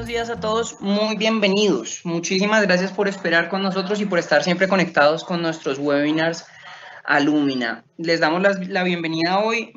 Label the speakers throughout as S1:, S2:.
S1: buenos días a todos, muy bienvenidos. Muchísimas gracias por esperar con nosotros y por estar siempre conectados con nuestros webinars Alumina. Les damos la bienvenida hoy,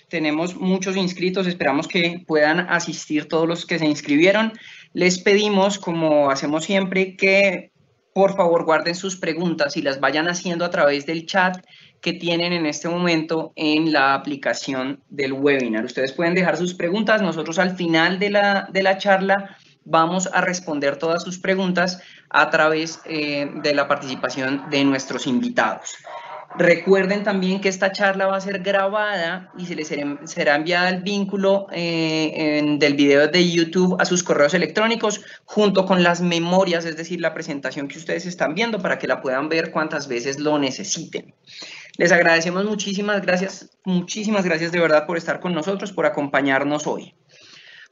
S1: tenemos muchos inscritos, esperamos que puedan asistir todos los que se inscribieron. Les pedimos, como hacemos siempre, que por favor guarden sus preguntas y las vayan haciendo a través del chat que tienen en este momento en la aplicación del webinar. Ustedes pueden dejar sus preguntas, nosotros al final de la charla vamos a responder todas sus preguntas a través de la participación de nuestros invitados. Recuerden también que esta charla va a ser grabada y se les será enviada el vínculo del video de YouTube a sus correos electrónicos junto con las memorias, es decir, la presentación que ustedes están viendo para que la puedan ver cuantas veces lo necesiten. Les agradecemos muchísimas gracias de verdad por estar con nosotros, por acompañarnos hoy.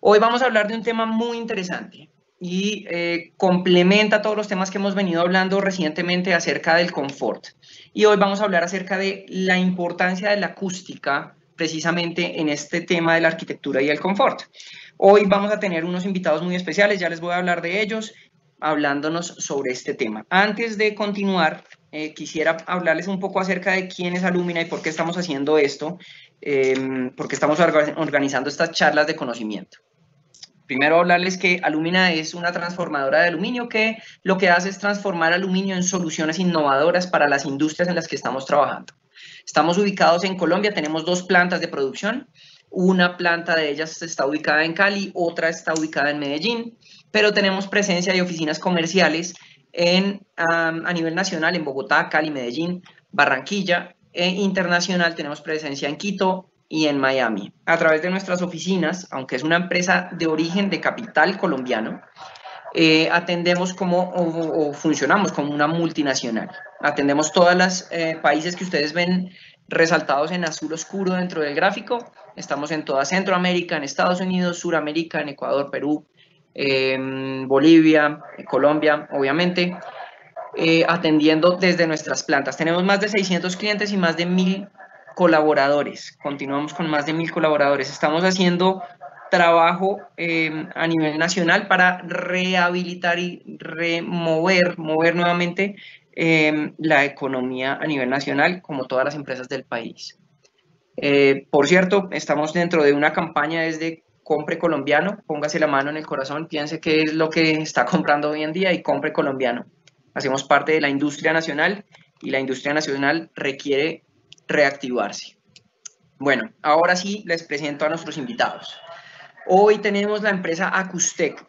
S1: Hoy vamos a hablar de un tema muy interesante y complementa todos los temas que hemos venido hablando recientemente acerca del confort. Y hoy vamos a hablar acerca de la importancia de la acústica precisamente en este tema de la arquitectura y el confort. Hoy vamos a tener unos invitados muy especiales, ya les voy a hablar de ellos, hablándonos sobre este tema. Antes de continuar, quisiera hablarles un poco acerca de quién es Alumina y por qué estamos haciendo esto, porque estamos organizando estas charlas de conocimiento. Primero hablarles que Alumina es una transformadora de aluminio que lo que hace es transformar aluminio en soluciones innovadoras para las industrias en las que estamos trabajando. Estamos ubicados en Colombia, tenemos 2 plantas de producción. Una planta de ellas está ubicada en Cali, otra está ubicada en Medellín, pero tenemos presencia de oficinas comerciales a nivel nacional en Bogotá, Cali, Medellín, Barranquilla, e internacional tenemos presencia en Quito y en Miami. A través de nuestras oficinas, aunque es una empresa de origen de capital colombiano, atendemos o funcionamos como una multinacional. Atendemos todos los países que ustedes ven resaltados en azul oscuro dentro del gráfico. Estamos en toda Centroamérica, en Estados Unidos, Suramérica, en Ecuador, Perú, Bolivia, Colombia, obviamente, atendiendo desde nuestras plantas. Tenemos más de 600 clientes y más de 1000 colaboradores. Continuamos con más de 1000 colaboradores. Estamos haciendo trabajo a nivel nacional para rehabilitar y mover nuevamente la economía a nivel nacional, como todas las empresas del país. Por cierto, estamos dentro de una campaña desde Compre Colombiano. Póngase la mano en el corazón, piense qué es lo que está comprando hoy en día y compre colombiano. Hacemos parte de la industria nacional y la industria nacional requiere reactivarse. Bueno, ahora sí les presento a nuestros invitados. Hoy tenemos la empresa Acustec.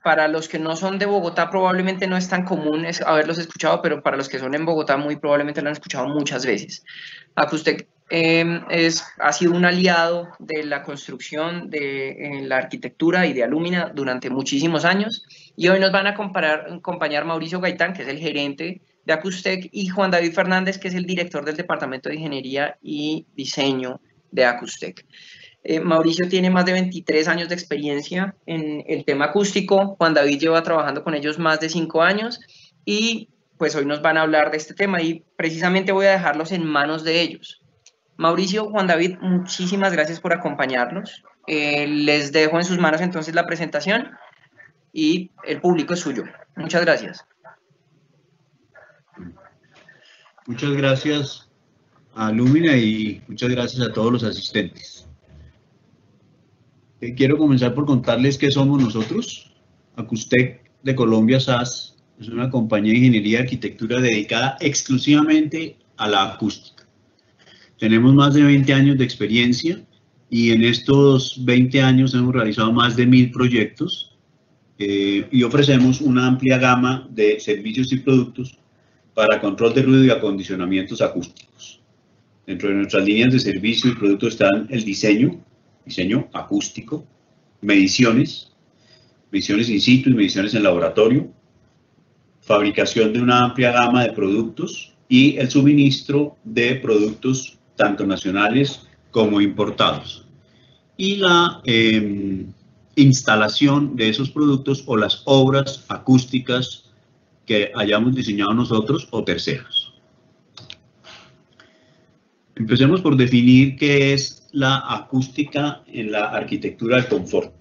S1: Para los que no son de Bogotá probablemente no es tan común haberlos escuchado, pero para los que son en Bogotá muy probablemente lo han escuchado muchas veces. Acustec ha sido un aliado de la construcción de la arquitectura y de Alumina durante muchísimos años y hoy nos van a acompañar Mauricio Gaitán, que es el gerente de Acustec, y Juan David Fernández, que es el director del Departamento de Ingeniería y Diseño de Acustec. Mauricio tiene más de 23 años de experiencia en el tema acústico, Juan David lleva trabajando con ellos más de 5 años y pues hoy nos van a hablar de este tema y precisamente voy a dejarlos en manos de ellos. Mauricio, Juan David, muchísimas gracias por acompañarnos. Les dejo en sus manos entonces la presentación y el público es suyo. Muchas gracias.
S2: Muchas gracias a Alumina y muchas gracias a todos los asistentes. Quiero comenzar por contarles qué somos nosotros. Acustec de Colombia SAS es una compañía de ingeniería y arquitectura dedicada exclusivamente a la acústica. Tenemos más de 20 años de experiencia y en estos 20 años hemos realizado más de 1000 proyectos y ofrecemos una amplia gama de servicios y productos para control de ruido y acondicionamientos acústicos. Dentro de nuestras líneas de servicio y productos están el diseño acústico, mediciones in situ y mediciones en laboratorio, fabricación de una amplia gama de productos y el suministro de productos tanto nacionales como importados. Y la instalación de esos productos o las obras acústicas que hayamos diseñado nosotros o terceros. Empecemos por definir qué es la acústica en la arquitectura del confort.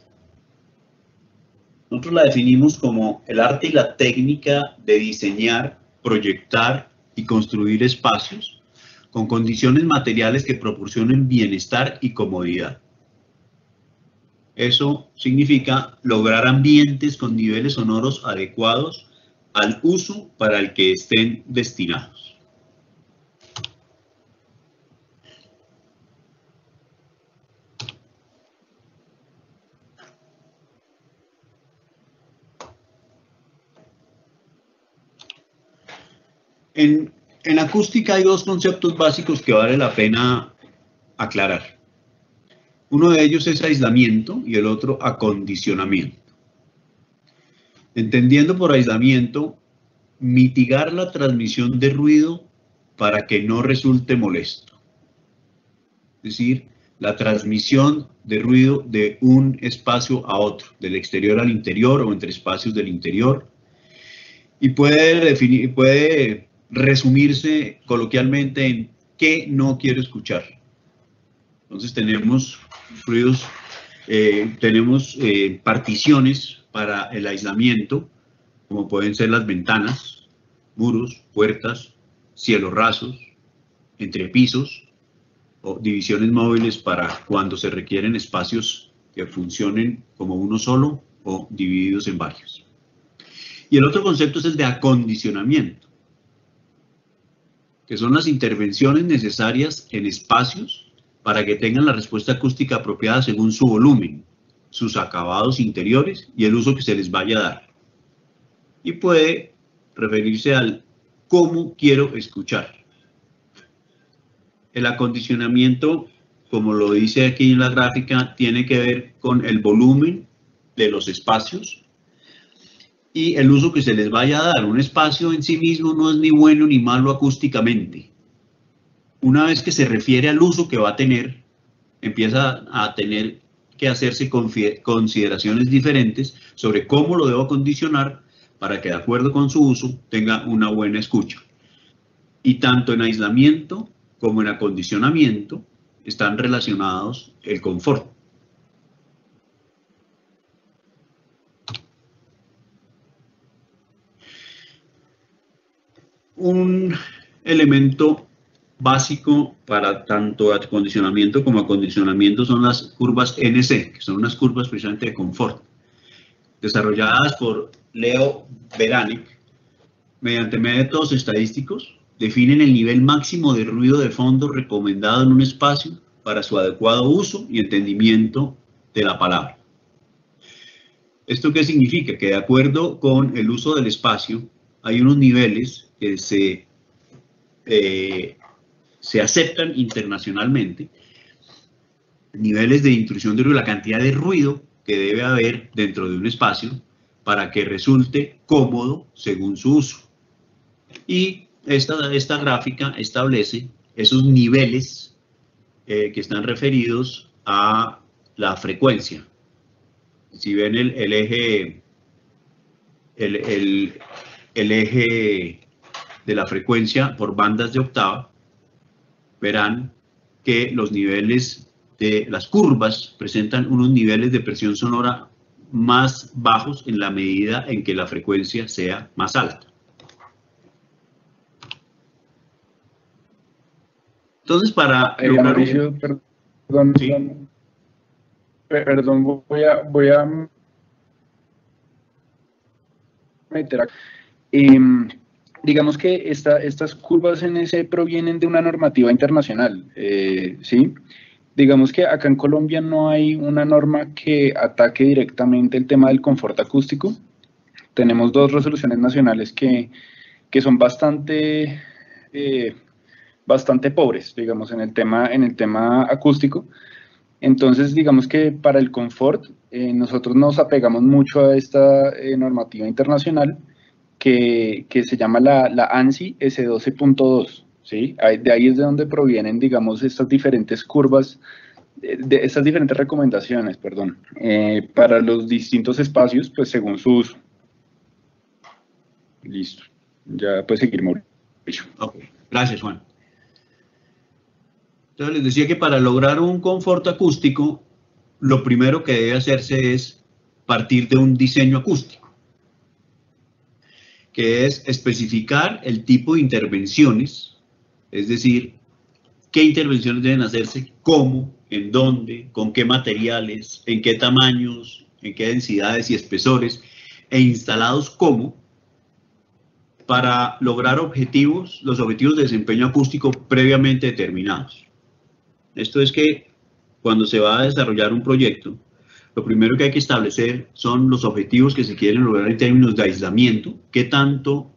S2: Nosotros la definimos como el arte y la técnica de diseñar, proyectar y construir espacios con condiciones materiales que proporcionen bienestar y comodidad. Eso significa lograr ambientes con niveles sonoros adecuados al uso para el que estén destinados. En acústica hay dos conceptos básicos que vale la pena aclarar. Uno de ellos es aislamiento y el otro acondicionamiento. Entendiendo por aislamiento, mitigar la transmisión de ruido para que no resulte molesto. Es decir, la transmisión de ruido de un espacio a otro, del exterior al interior o entre espacios del interior. Y puede resumirse coloquialmente en qué no quiero escuchar. Entonces tenemos ruidos, tenemos particiones para el aislamiento, como pueden ser las ventanas, muros, puertas, cielos rasos, entrepisos o divisiones móviles para cuando se requieren espacios que funcionen como uno solo o divididos en varios. Y el otro concepto es el de acondicionamiento, que son las intervenciones necesarias en espacios para que tengan la respuesta acústica apropiada según su volumen, sus acabados interiores y el uso que se les vaya a dar. Y puede referirse al cómo quiero escuchar. El acondicionamiento, como lo dice aquí en la gráfica, tiene que ver con el volumen de los espacios y el uso que se les vaya a dar. Un espacio en sí mismo no es ni bueno ni malo acústicamente. Una vez que se refiere al uso que va a tener, empieza a tener que hacerse consideraciones diferentes sobre cómo lo debo acondicionar para que de acuerdo con su uso tenga una buena escucha. Y tanto en aislamiento como en acondicionamiento están relacionados el confort. Un elemento básico para tanto acondicionamiento como acondicionamiento son las curvas NC, que son unas curvas precisamente de confort, desarrolladas por Leo Beranek mediante métodos estadísticos. Definen el nivel máximo de ruido de fondo recomendado en un espacio para su adecuado uso y entendimiento de la palabra. ¿Esto qué significa? Que de acuerdo con el uso del espacio hay unos niveles que se aceptan internacionalmente, niveles de intrusión de ruido, la cantidad de ruido que debe haber dentro de un espacio para que resulte cómodo según su uso. Y esta gráfica establece esos niveles que están referidos a la frecuencia. Si ven el eje de la frecuencia por bandas de octava, verán que los niveles de las curvas presentan unos niveles de presión sonora más bajos en la medida en que la frecuencia sea más alta. Entonces, para lograr
S3: Mauricio, perdón,
S2: ¿sí?
S3: Perdón, voy a meter acá. Digamos que estas curvas NC provienen de una normativa internacional, ¿sí? Digamos que acá en Colombia no hay una norma que ataque directamente el tema del confort acústico. Tenemos dos resoluciones nacionales que son bastante pobres, digamos, en el tema acústico. Entonces, digamos que para el confort, nosotros nos apegamos mucho a esta normativa internacional que se llama la ANSI S12.2, ¿sí? De ahí es de donde provienen, digamos, estas diferentes curvas, de estas diferentes recomendaciones, perdón, para los distintos espacios, pues según su uso. Listo. Ya puede seguir, Mauricio.
S2: Ok, gracias, Juan. Entonces les decía que para lograr un confort acústico, lo primero que debe hacerse es partir de un diseño acústico, que es especificar el tipo de intervenciones, es decir, qué intervenciones deben hacerse, cómo, en dónde, con qué materiales, en qué tamaños, en qué densidades y espesores, e instalados cómo, para lograr los objetivos de desempeño acústico previamente determinados. Esto es que cuando se va a desarrollar un proyecto, lo primero que hay que establecer son los objetivos que se quieren lograr en términos de aislamiento, qué tanto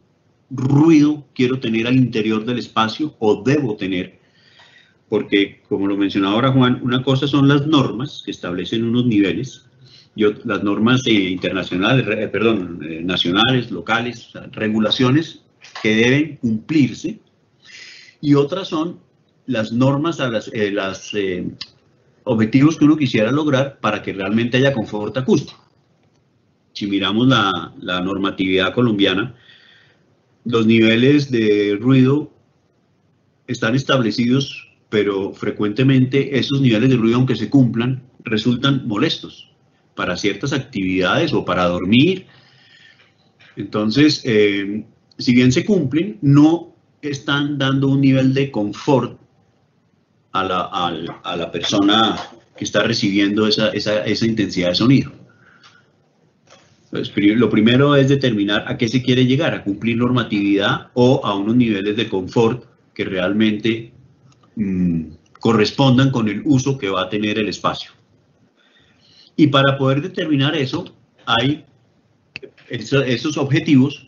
S2: ruido quiero tener al interior del espacio o debo tener, porque como lo mencionaba ahora Juan, una cosa son las normas que establecen unos niveles, y las normas internacionales, nacionales, locales, o sea, regulaciones que deben cumplirse, y otras son las normas a los objetivos que uno quisiera lograr para que realmente haya confort acústico. Si miramos la normatividad colombiana, los niveles de ruido están establecidos, pero frecuentemente esos niveles de ruido, aunque se cumplan, resultan molestos para ciertas actividades o para dormir. Entonces, si bien se cumplen, no están dando un nivel de confort a la persona que está recibiendo esa intensidad de sonido. Pues, lo primero es determinar a qué se quiere llegar, a cumplir normatividad o a unos niveles de confort que realmente correspondan con el uso que va a tener el espacio. Y para poder determinar eso, hay esos objetivos,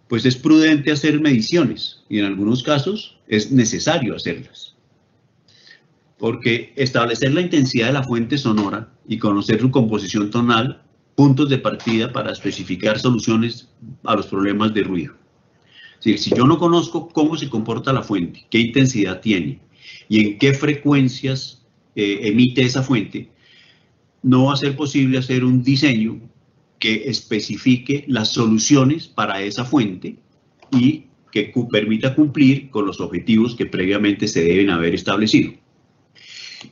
S2: pues es prudente hacer mediciones y en algunos casos es necesario hacerlas. Porque establecer la intensidad de la fuente sonora y conocer su composición tonal, puntos de partida para especificar soluciones a los problemas de ruido. Es decir, si yo no conozco cómo se comporta la fuente, qué intensidad tiene y en qué frecuencias emite esa fuente, no va a ser posible hacer un diseño que especifique las soluciones para esa fuente y que permita cumplir con los objetivos que previamente se deben haber establecido.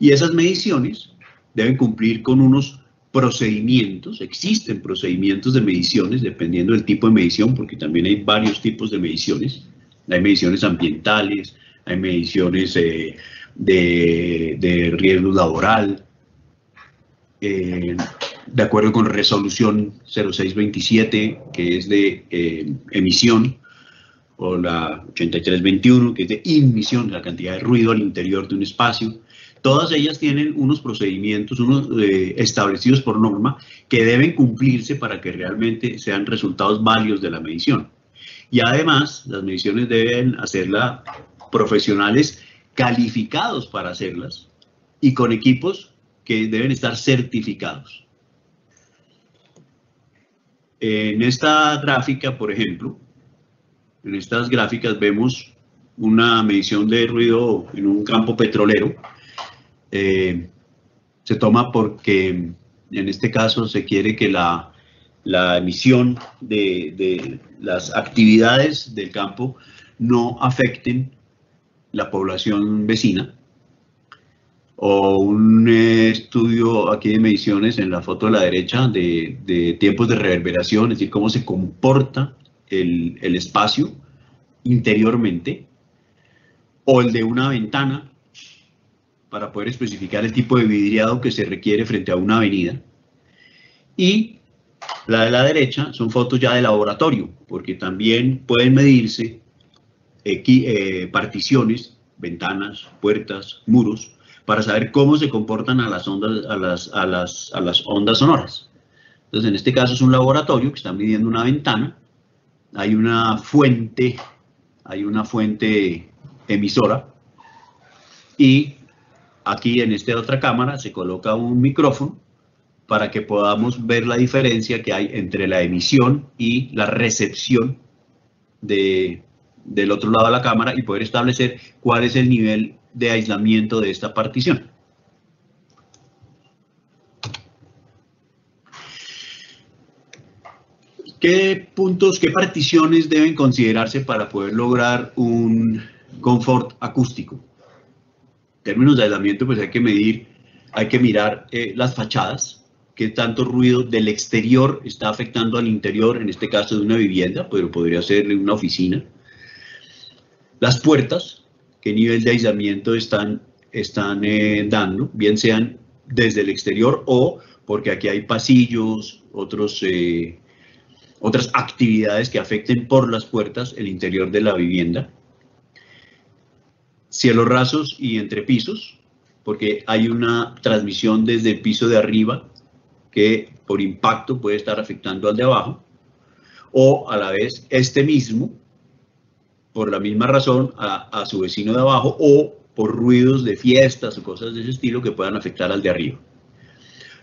S2: Y esas mediciones deben cumplir con unos procedimientos, existen procedimientos de mediciones dependiendo del tipo de medición, porque también hay varios tipos de mediciones. Hay mediciones ambientales, hay mediciones de riesgo laboral, de acuerdo con resolución 0627, que es de emisión, o la 8321, que es de inmisión, la cantidad de ruido al interior de un espacio. Todas ellas tienen unos procedimientos establecidos por norma que deben cumplirse para que realmente sean resultados válidos de la medición. Y además, las mediciones deben hacerlas profesionales calificados para hacerlas y con equipos que deben estar certificados. En esta gráfica, por ejemplo, en estas gráficas vemos una medición de ruido en un campo petrolero. Se toma porque en este caso se quiere que la emisión de las actividades del campo no afecten la población vecina. O un estudio aquí de mediciones en la foto de la derecha de tiempos de reverberación, es decir, cómo se comporta el espacio interiormente, o el de una ventana para poder especificar el tipo de vidriado que se requiere frente a una avenida. Y la de la derecha son fotos ya de laboratorio, porque también pueden medirse particiones, ventanas, puertas, muros, para saber cómo se comportan a las ondas sonoras. Entonces, en este caso es un laboratorio que está midiendo una ventana, hay una fuente emisora, y aquí en esta otra cámara se coloca un micrófono para que podamos ver la diferencia que hay entre la emisión y la recepción del otro lado de la cámara y poder establecer cuál es el nivel de aislamiento de esta partición. ¿Qué puntos, qué particiones deben considerarse para poder lograr un confort acústico? En términos de aislamiento, pues hay que mirar las fachadas, qué tanto ruido del exterior está afectando al interior, en este caso de una vivienda, pero podría ser de una oficina. Las puertas, qué nivel de aislamiento están dando, bien sean desde el exterior o porque aquí hay pasillos, otras actividades que afecten por las puertas el interior de la vivienda. Cielos rasos y entrepisos, porque hay una transmisión desde el piso de arriba que por impacto puede estar afectando al de abajo, o a la vez este mismo, por la misma razón, a su vecino de abajo, o por ruidos de fiestas o cosas de ese estilo que puedan afectar al de arriba.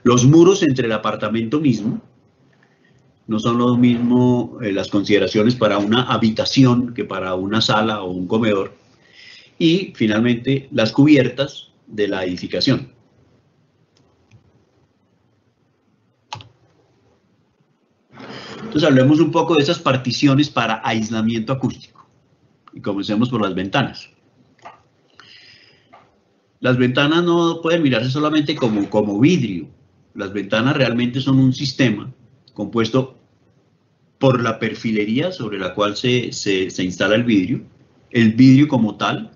S2: Los muros entre el apartamento mismo no son lo mismo las consideraciones para una habitación que para una sala o un comedor. Y finalmente las cubiertas de la edificación. Entonces hablemos un poco de esas particiones para aislamiento acústico. Y comencemos por las ventanas. Las ventanas no pueden mirarse solamente como vidrio. Las ventanas realmente son un sistema compuesto por la perfilería sobre la cual se instala el vidrio como tal,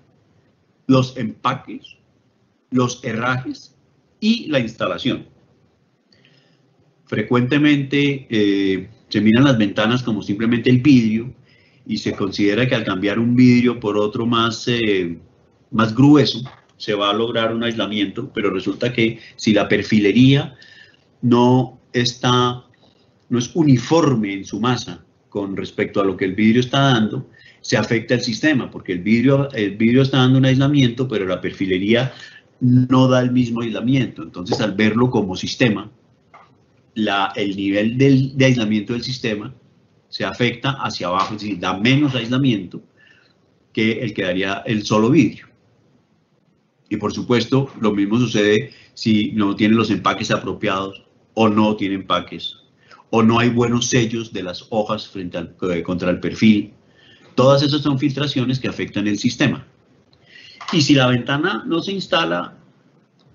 S2: los empaques, los herrajes y la instalación. Frecuentemente se miran las ventanas como simplemente el vidrio y se considera que al cambiar un vidrio por otro más grueso se va a lograr un aislamiento, pero resulta que si la perfilería no es uniforme en su masa con respecto a lo que el vidrio está dando, se afecta el sistema, porque el vidrio está dando un aislamiento, pero la perfilería no da el mismo aislamiento. Entonces, al verlo como sistema, el nivel de aislamiento del sistema se afecta hacia abajo, es decir, da menos aislamiento que el que daría el solo vidrio. Y por supuesto, lo mismo sucede si no tiene los empaques apropiados o no tiene empaques, o no hay buenos sellos de las hojas contra el perfil. Todas esas son filtraciones que afectan el sistema. Y si la ventana no se instala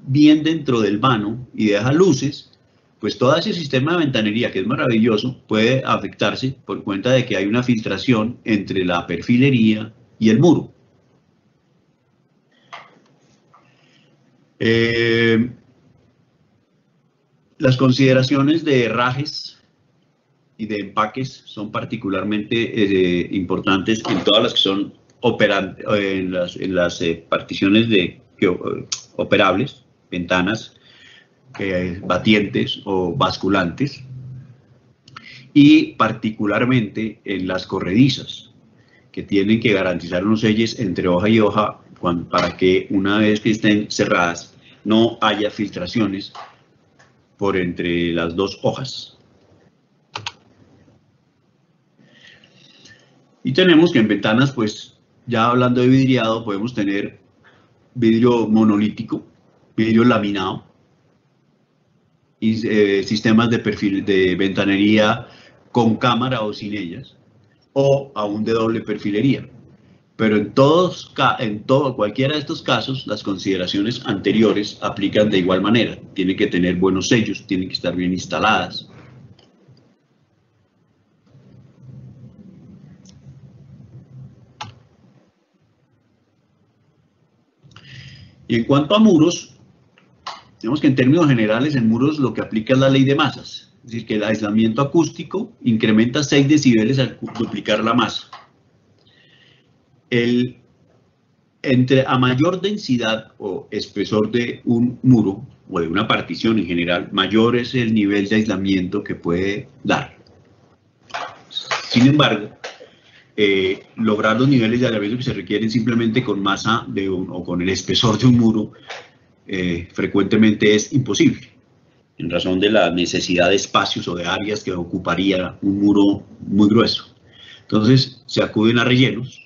S2: bien dentro del vano y deja luces, pues todo ese sistema de ventanería, que es maravilloso, puede afectarse por cuenta de que hay una filtración entre la perfilería y el muro. Las consideraciones de herrajes y de empaques son particularmente importantes en todas las que son en las particiones operables, ventanas, batientes o basculantes, y particularmente en las corredizas, que tienen que garantizar unos sellos entre hoja y hoja para que una vez que estén cerradas no haya filtraciones por entre las dos hojas. Y tenemos que en ventanas, pues ya hablando de vidriado, podemos tener vidrio monolítico, vidrio laminado y sistemas de perfil de ventanería con cámara o sin ellas, o aún de doble perfilería. Pero en cualquiera de estos casos, las consideraciones anteriores aplican de igual manera. Tienen que tener buenos sellos, tienen que estar bien instaladas. Y en cuanto a muros, digamos que en términos generales en muros lo que aplica es la ley de masas. Es decir, que el aislamiento acústico incrementa 6 decibeles al duplicar la masa. A mayor densidad o espesor de un muro o de una partición en general, mayor es el nivel de aislamiento que puede dar. Sin embargo, lograr los niveles de aislamiento que se requieren simplemente con masa o con el espesor de un muro frecuentemente es imposible, en razón de la necesidad de espacios o de áreas que ocuparía un muro muy grueso. Entonces se acuden a rellenos,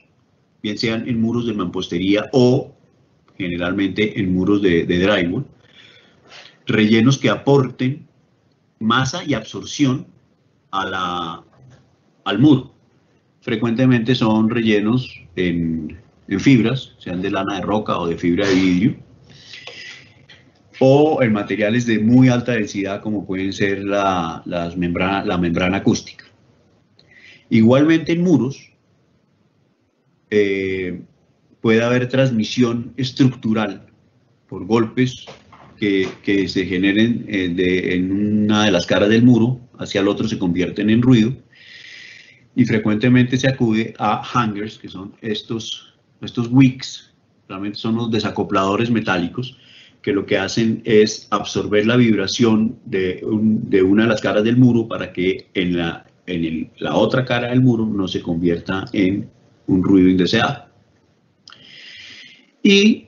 S2: bien sean en muros de mampostería o generalmente en muros de drywall, rellenos que aporten masa y absorción al muro. Frecuentemente son rellenos en fibras, sean de lana de roca o de fibra de vidrio, o en materiales de muy alta densidad como pueden ser la membrana acústica. Igualmente en muros puede haber transmisión estructural por golpes que se generen en una de las caras del muro hacia el otro, se convierten en ruido, y frecuentemente se acude a hangers, que son estos wicks, realmente son los desacopladores metálicos, que lo que hacen es absorber la vibración de una de las caras del muro para que en la otra cara del muro no se convierta en un ruido indeseado. Y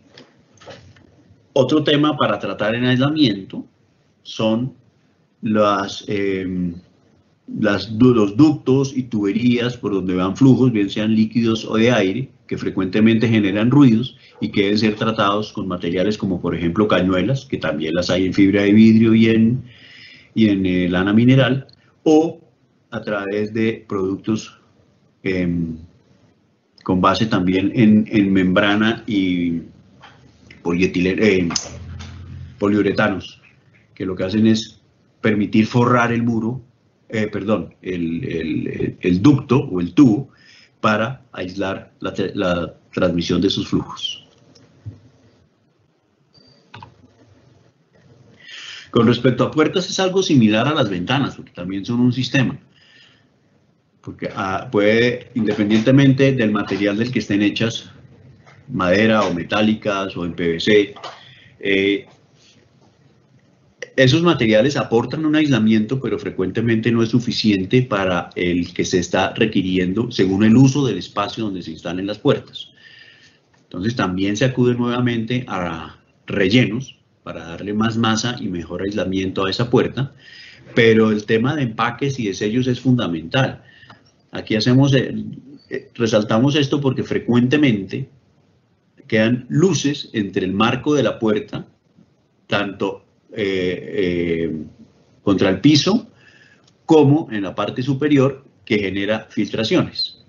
S2: otro tema para tratar en aislamiento son los ductos y tuberías por donde van flujos, bien sean líquidos o de aire, que frecuentemente generan ruidos y que deben ser tratados con materiales como por ejemplo cañuelas, que también las hay en fibra de vidrio y en lana mineral, o a través de productos con base también en membrana y poliuretanos, que lo que hacen es permitir forrar el muro, el ducto o el tubo, para aislar la transmisión de sus flujos. Con respecto a puertas es algo similar a las ventanas, porque también son un sistema. Porque puede, independientemente del material del que estén hechas, madera o metálicas o en PVC, esos materiales aportan un aislamiento, pero frecuentemente no es suficiente para el que se está requiriendo según el uso del espacio donde se instalen las puertas. Entonces también se acude nuevamente a rellenos para darle más masa y mejor aislamiento a esa puerta, pero el tema de empaques y de sellos es fundamental. Aquí resaltamos esto porque frecuentemente quedan luces entre el marco de la puerta, tanto contra el piso como en la parte superior, que genera filtraciones.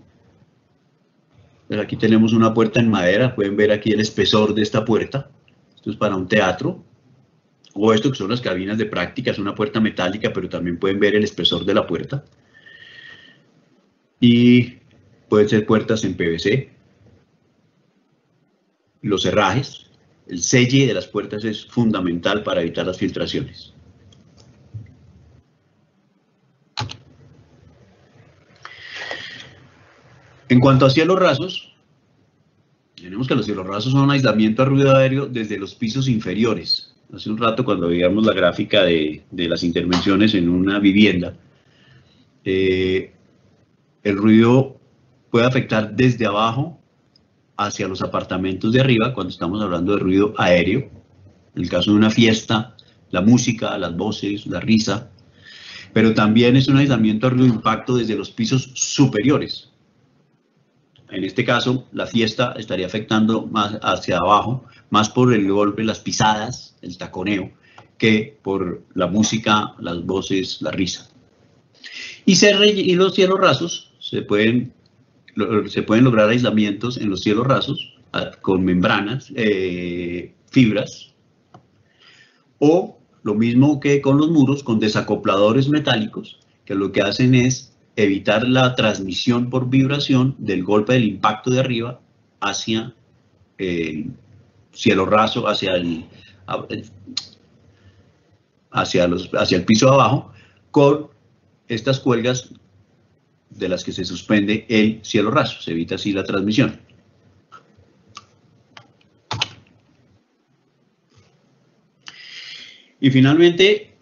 S2: Pues aquí tenemos una puerta en madera, pueden ver aquí el espesor de esta puerta. Esto es para un teatro, o esto que son las cabinas de práctica, es una puerta metálica, pero también pueden ver el espesor de la puerta. Y pueden ser puertas en PVC. Los herrajes, el selle de las puertas es fundamental para evitar las filtraciones. En cuanto a cielos rasos, tenemos que los cielos rasos son un aislamiento a ruido aéreo desde los pisos inferiores. Hace un rato, cuando veíamos la gráfica de las intervenciones en una vivienda, el ruido puede afectar desde abajo hacia los apartamentos de arriba, cuando estamos hablando de ruido aéreo. En el caso de una fiesta, la música, las voces, la risa, pero también es un aislamiento a ruido de impacto desde los pisos superiores. En este caso, la fiesta estaría afectando más hacia abajo, más por el golpe, las pisadas, el taconeo, que por la música, las voces, la risa. Y los cielos rasos se pueden lograr aislamientos en los cielos rasos con membranas, fibras, o lo mismo que con los muros, con desacopladores metálicos, que lo que hacen es evitar la transmisión por vibración del golpe del impacto de arriba hacia el cielo raso, hacia el piso de abajo, con estas cuelgas de las que se suspende el cielo raso. Se evita así la transmisión. Y finalmente,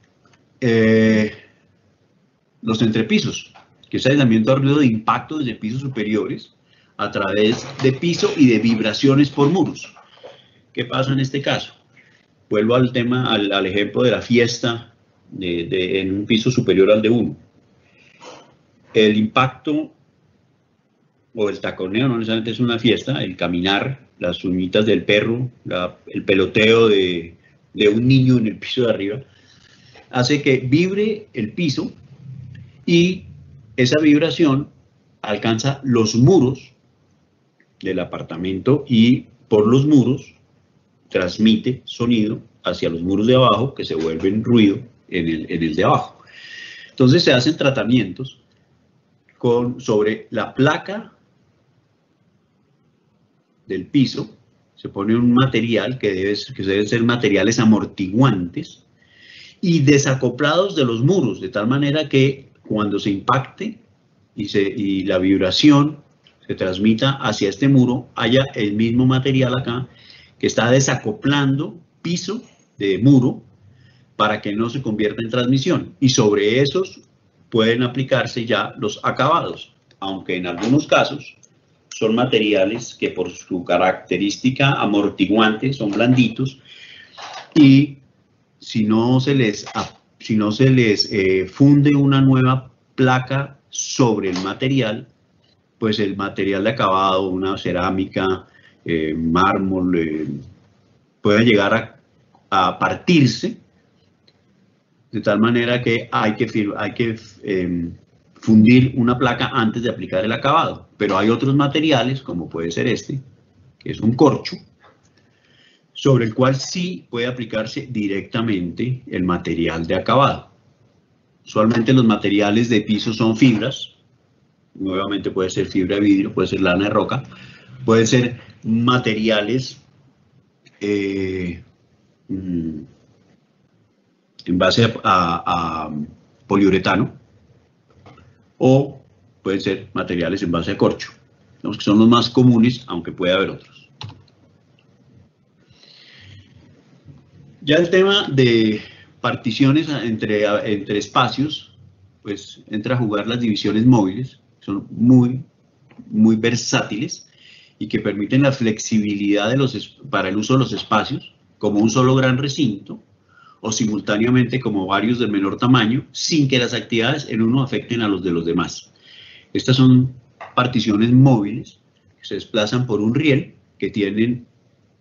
S2: los entrepisos, que es aislamiento a ruido de impacto desde pisos superiores a través de piso y de vibraciones por muros. ¿Qué pasa en este caso? Vuelvo al tema, al ejemplo de la fiesta en un piso superior al de uno. El impacto o el taconeo no necesariamente es una fiesta, el caminar, las uñitas del perro, el peloteo de un niño en el piso de arriba, hace que vibre el piso y esa vibración alcanza los muros del apartamento y por los muros transmite sonido hacia los muros de abajo, que se vuelven ruido en el de abajo. Entonces se hacen tratamientos sobre la placa del piso, se pone un material que deben ser materiales amortiguantes y desacoplados de los muros, de tal manera que cuando se impacte y la vibración se transmita hacia este muro, haya el mismo material acá que está desacoplando piso de muro para que no se convierta en transmisión. Y sobre esos pueden aplicarse ya los acabados, aunque en algunos casos son materiales que por su característica amortiguante son blanditos y si no se les funde una nueva placa sobre el material, pues el material de acabado, una cerámica, mármol, puede llegar a partirse, de tal manera que hay que fundir una placa antes de aplicar el acabado. Pero hay otros materiales, como puede ser este, que es un corcho, sobre el cual sí puede aplicarse directamente el material de acabado. Usualmente los materiales de piso son fibras, nuevamente puede ser fibra de vidrio, puede ser lana de roca, pueden ser materiales en base a poliuretano, o pueden ser materiales en base a corcho, los que son los más comunes, aunque puede haber otros. Ya el tema de particiones entre espacios, pues entra a jugar las divisiones móviles, son muy versátiles y que permiten la flexibilidad para el uso de los espacios, como un solo gran recinto, o simultáneamente como varios de menor tamaño, sin que las actividades en uno afecten a los de los demás. Estas son particiones móviles que se desplazan por un riel, que tienen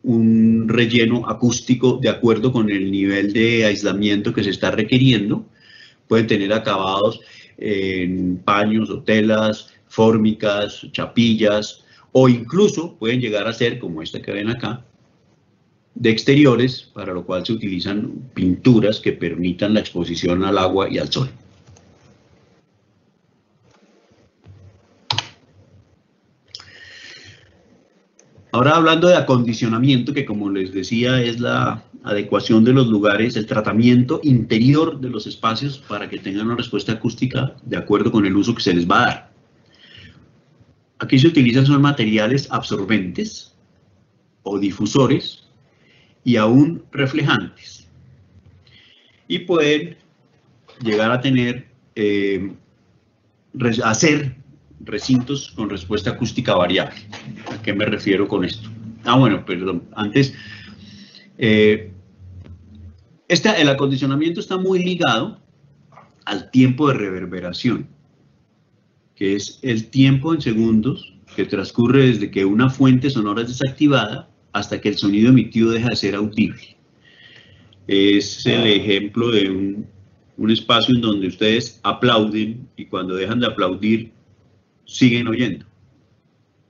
S2: un relleno acústico de acuerdo con el nivel de aislamiento que se está requiriendo. Pueden tener acabados en paños o telas, fórmicas, chapillas, o incluso pueden llegar a ser, como esta que ven acá, de exteriores, para lo cual se utilizan pinturas que permitan la exposición al agua y al sol. Ahora hablando de acondicionamiento, que como les decía es la adecuación de los lugares, el tratamiento interior de los espacios para que tengan una respuesta acústica de acuerdo con el uso que se les va a dar. Aquí se utilizan son materiales absorbentes o difusores y aún reflejantes. Y pueden llegar a tener, hacer recintos con respuesta acústica variable. ¿A qué me refiero con esto? Bueno, perdón, antes, el acondicionamiento está muy ligado al tiempo de reverberación, que es el tiempo en segundos que transcurre desde que una fuente sonora es desactivada hasta que el sonido emitido deja de ser audible. Es el ejemplo de un espacio en donde ustedes aplauden y cuando dejan de aplaudir siguen oyendo.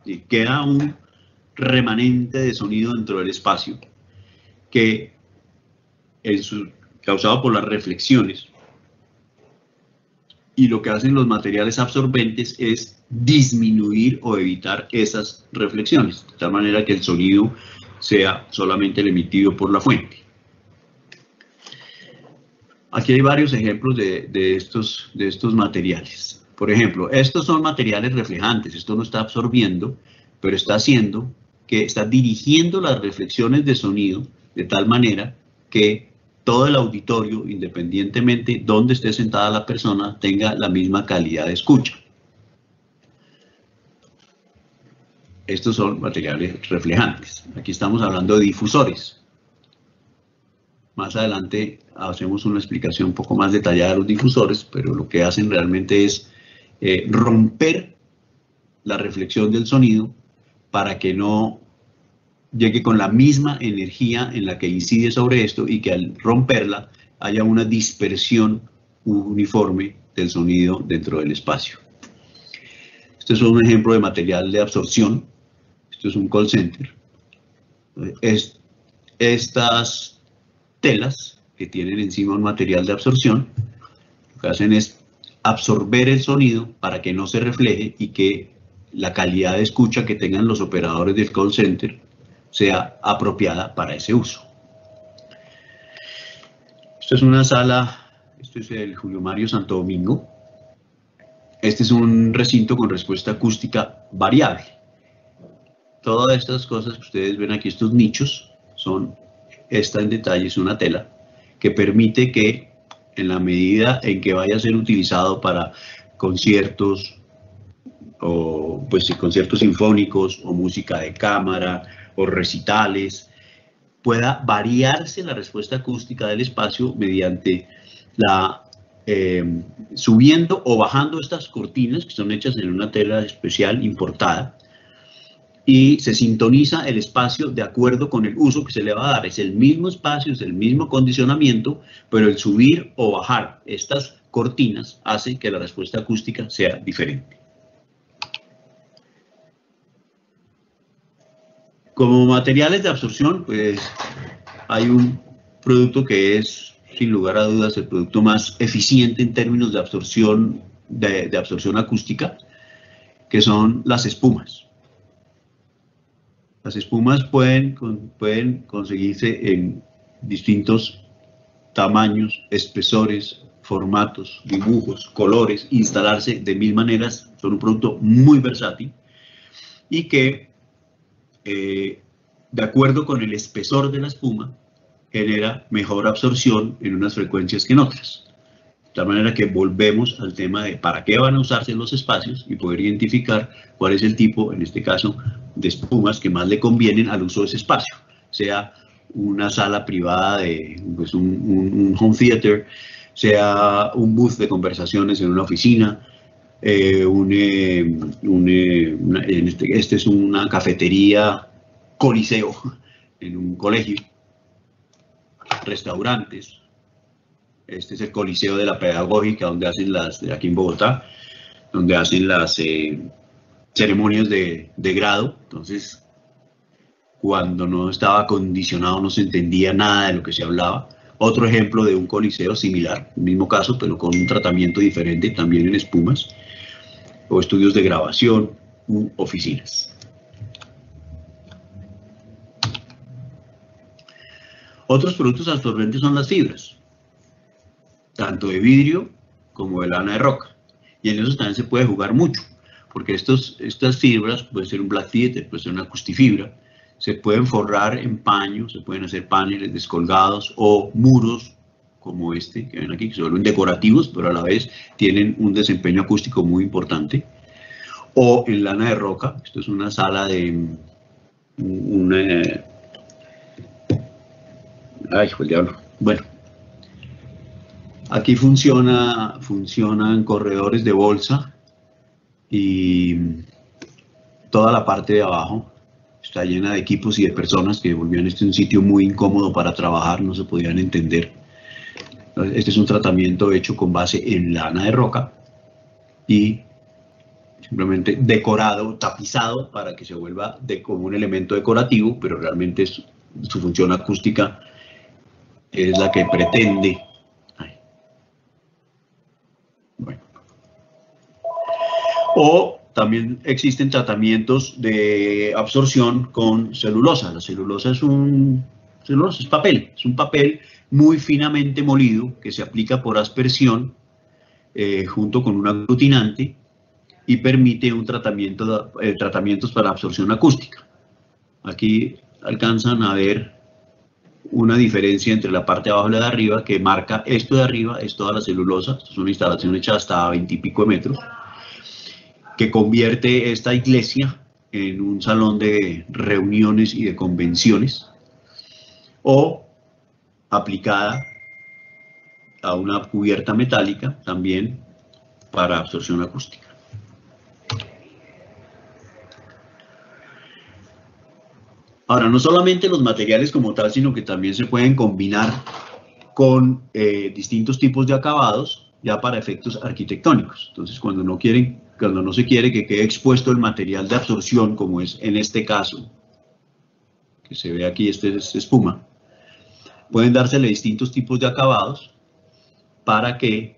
S2: Y queda un remanente de sonido dentro del espacio que es causado por las reflexiones. Y lo que hacen los materiales absorbentes es disminuir o evitar esas reflexiones, de tal manera que el sonido sea solamente el emitido por la fuente. Aquí hay varios ejemplos de estos materiales. Por ejemplo, estos son materiales reflejantes, esto no está absorbiendo, pero está haciendo que está dirigiendo las reflexiones de sonido de tal manera que todo el auditorio, independientemente de dónde esté sentada la persona, tenga la misma calidad de escucha. Estos son materiales reflejantes. Aquí estamos hablando de difusores. Más adelante hacemos una explicación un poco más detallada de los difusores, pero lo que hacen realmente es romper la reflexión del sonido para que no llegue con la misma energía en la que incide sobre esto y que al romperla haya una dispersión uniforme del sonido dentro del espacio. Este es un ejemplo de material de absorción. Esto es un call center. Estas telas que tienen encima un material de absorción. Lo que hacen es absorber el sonido para que no se refleje y que la calidad de escucha que tengan los operadores del call center sea apropiada para ese uso. Esto es una sala, esto es el Julio Mario Santo Domingo. Este es un recinto con respuesta acústica variable. Todas estas cosas que ustedes ven aquí, estos nichos, esta en detalle es una tela que permite que en la medida en que vaya a ser utilizado para conciertos, o pues conciertos sinfónicos, o música de cámara, o recitales, pueda variarse la respuesta acústica del espacio mediante subiendo o bajando estas cortinas que son hechas en una tela especial importada, y se sintoniza el espacio de acuerdo con el uso que se le va a dar. Es el mismo espacio, es el mismo condicionamiento, pero el subir o bajar estas cortinas hace que la respuesta acústica sea diferente. Como materiales de absorción, pues hay un producto que es, sin lugar a dudas, el producto más eficiente en términos de absorción, de absorción acústica, que son las espumas. Las espumas pueden conseguirse en distintos tamaños, espesores, formatos, dibujos, colores, instalarse de 1000 maneras. Son un producto muy versátil y que, de acuerdo con el espesor de la espuma, genera mejor absorción en unas frecuencias que en otras. De tal manera que volvemos al tema de para qué van a usarse los espacios y poder identificar cuál es el tipo, en este caso, de espumas que más le convienen al uso de ese espacio. Sea una sala privada de pues un home theater, sea un booth de conversaciones en una oficina, este es una cafetería coliseo en un colegio, restaurantes. Este es el Coliseo de la Pedagógica, donde hacen aquí en Bogotá, donde hacen las ceremonias de grado. Entonces, cuando no estaba acondicionado, no se entendía nada de lo que se hablaba. Otro ejemplo de un coliseo similar, el mismo caso, pero con un tratamiento diferente, también en espumas, o estudios de grabación u oficinas. Otros productos absorbentes son las fibras, tanto de vidrio como de lana de roca, y en eso también se puede jugar mucho, porque estas fibras, puede ser un black theater, puede ser una acustifibra, se pueden forrar en paño, se pueden hacer paneles descolgados o muros como este que ven aquí, que se vuelven decorativos, pero a la vez tienen un desempeño acústico muy importante, o en lana de roca. Esto es una sala de ay, el diablo. Bueno, aquí funcionan corredores de bolsa y toda la parte de abajo está llena de equipos y de personas que volvían un sitio muy incómodo para trabajar, no se podían entender. Este es un tratamiento hecho con base en lana de roca y simplemente decorado, tapizado para que se vuelva como un elemento decorativo, pero realmente su función acústica es la que pretende. Bueno. O también existen tratamientos de absorción con celulosa. La celulosa es papel, es un papel muy finamente molido que se aplica por aspersión junto con un aglutinante y permite un tratamientos para absorción acústica. Aquí alcanzan a ver una diferencia entre la parte de abajo y la de arriba, que marca esto de arriba, es toda la celulosa. Esto es una instalación hecha hasta 20 y pico de metros, que convierte esta iglesia en un salón de reuniones y de convenciones, o aplicada a una cubierta metálica también para absorción acústica. Ahora, no solamente los materiales como tal, sino que también se pueden combinar con distintos tipos de acabados ya para efectos arquitectónicos. Entonces, cuando no se quiere que quede expuesto el material de absorción, como es en este caso, que se ve aquí, este es espuma, pueden dársele distintos tipos de acabados para que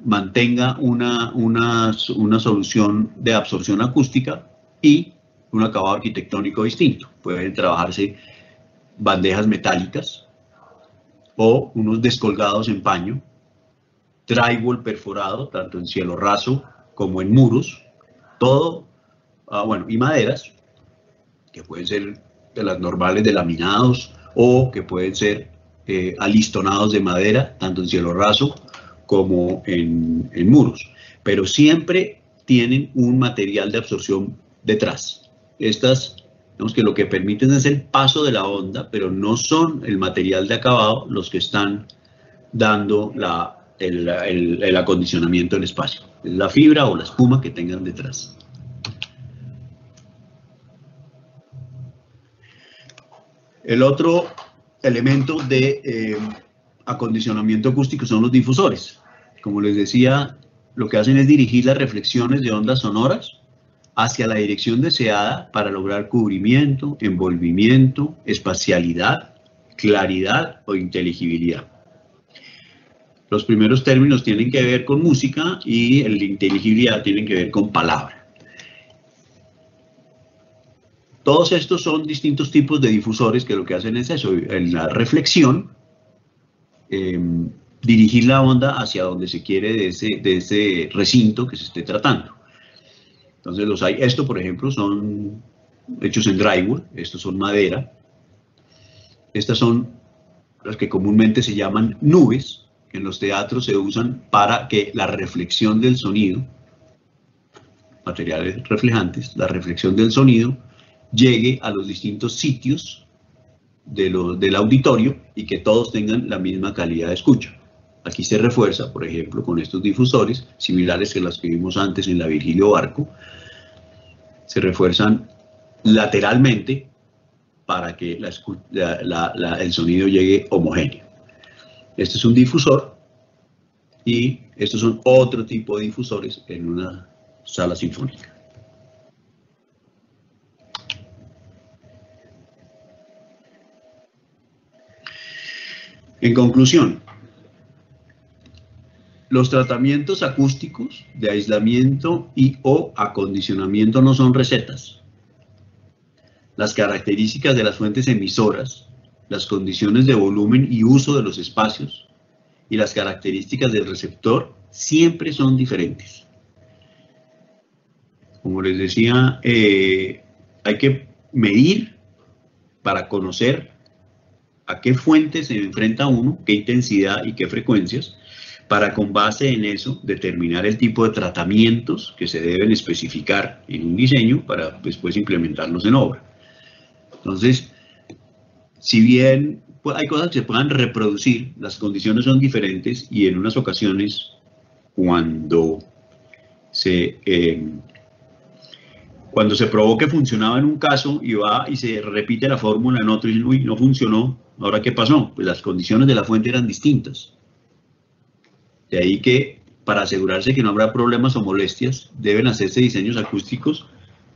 S2: mantenga una solución de absorción acústica y un acabado arquitectónico distinto. Pueden trabajarse bandejas metálicas o unos descolgados en paño, drywall perforado, tanto en cielo raso como en muros, todo, bueno, y maderas, que pueden ser de las normales de laminados o que pueden ser alistonados de madera, tanto en cielo raso como en muros, pero siempre tienen un material de absorción detrás. Estas, digamos que lo que permiten es el paso de la onda, pero no son el material de acabado los que están dando el acondicionamiento del espacio. Es la fibra o la espuma que tengan detrás. El otro elemento de acondicionamiento acústico son los difusores. Como les decía, lo que hacen es dirigir las reflexiones de ondas sonoras hacia la dirección deseada para lograr cubrimiento, envolvimiento, espacialidad, claridad o inteligibilidad. Los primeros términos tienen que ver con música y la inteligibilidad tienen que ver con palabra. Todos estos son distintos tipos de difusores que lo que hacen es eso, en la reflexión, dirigir la onda hacia donde se quiere de ese recinto que se esté tratando. Entonces los hay, esto por ejemplo son hechos en drywall, estos son madera, estas son las que comúnmente se llaman nubes, que en los teatros se usan para que la reflexión del sonido, materiales reflejantes, la reflexión del sonido llegue a los distintos sitios del auditorio y que todos tengan la misma calidad de escucha. Aquí se refuerza, por ejemplo, con estos difusores, similares a los que vimos antes en la Virgilio Barco, se refuerzan lateralmente para que el sonido llegue homogéneo. Este es un difusor y estos son otro tipo de difusores en una sala sinfónica. En conclusión, los tratamientos acústicos de aislamiento y o acondicionamiento no son recetas. Las características de las fuentes emisoras, las condiciones de volumen y uso de los espacios y las características del receptor siempre son diferentes. Como les decía, hay que medir para conocer a qué fuentes se enfrenta uno, qué intensidad y qué frecuencias, para con base en eso determinar el tipo de tratamientos que se deben especificar en un diseño para después implementarlos en obra. Entonces, si bien hay cosas que se puedan reproducir, las condiciones son diferentes y en unas ocasiones cuando se probó que funcionaba en un caso y va y se repite la fórmula en otro y uy, no funcionó, ¿ahora qué pasó? Pues las condiciones de la fuente eran distintas. De ahí que, para asegurarse que no habrá problemas o molestias, deben hacerse diseños acústicos